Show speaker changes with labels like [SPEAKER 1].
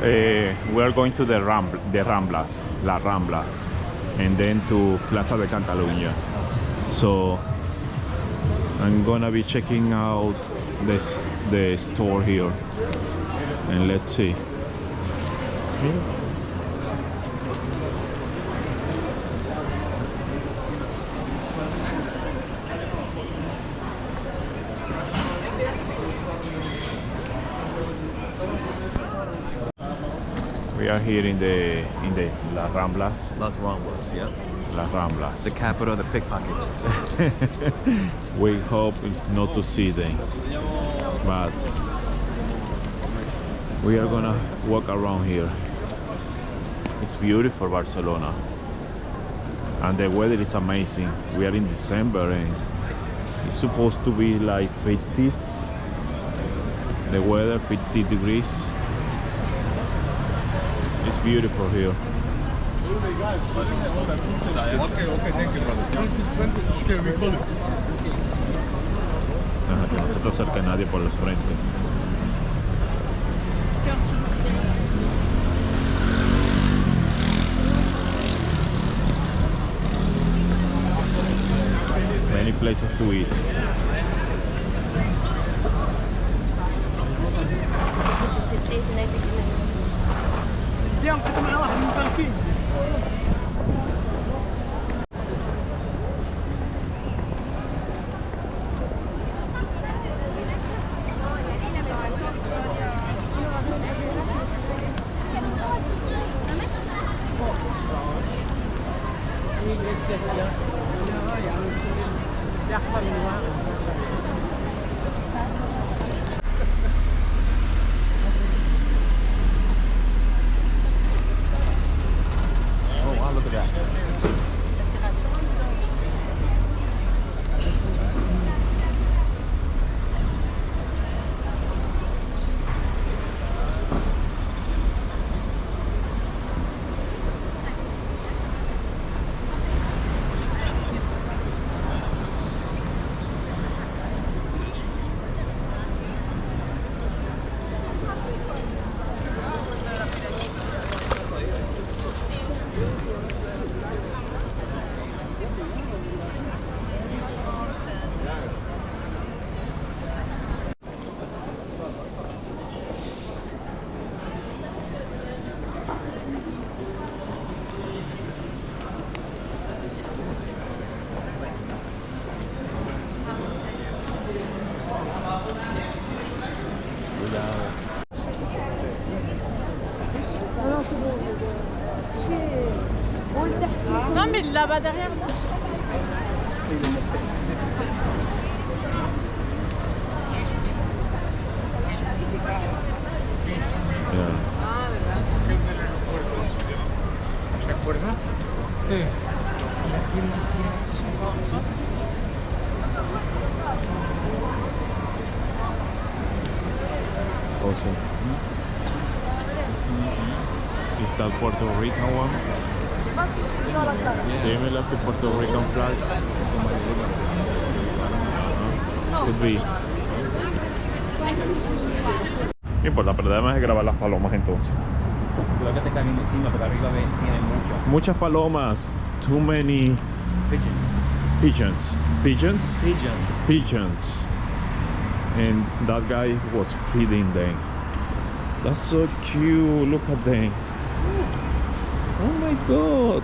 [SPEAKER 1] We are going to the Ramblas, La Ramblas, and then to Plaza de Catalunya. So I'm gonna be checking out the store here, and let's see. We are here in the La Ramblas.
[SPEAKER 2] Las Ramblas, yeah.
[SPEAKER 1] La Ramblas.
[SPEAKER 2] The capital of the pickpockets.
[SPEAKER 1] We hope not to see them, but we are gonna walk around here. It's beautiful, Barcelona, and the weather is amazing. We are in December and it's supposed to be like 50s. The weather 50 degrees. It's beautiful here.
[SPEAKER 3] Okay, thank you, brother. 20, okay, we call it.
[SPEAKER 1] Ajá, que no se te acerque nadie por el frente. Many places to eat.
[SPEAKER 2] Oh wow, look at that.
[SPEAKER 4] Non mais là-bas derrière.
[SPEAKER 1] Yeah.
[SPEAKER 3] ¿Te acuerdas? Sí.
[SPEAKER 1] Also. Is that Puerto Rican one? Similar to Puerto Rican flag? Could be. No importa, pero además de grabar las palomas entonces.
[SPEAKER 2] Creo que te caen encima porque arriba ven, tiene mucho.
[SPEAKER 1] Muchas palomas. Too many
[SPEAKER 2] Pigeons.
[SPEAKER 1] pigeons.
[SPEAKER 2] Pigeons.
[SPEAKER 1] Pigeons. And that guy was feeding them. That's so cute. Look at them. Oh my god.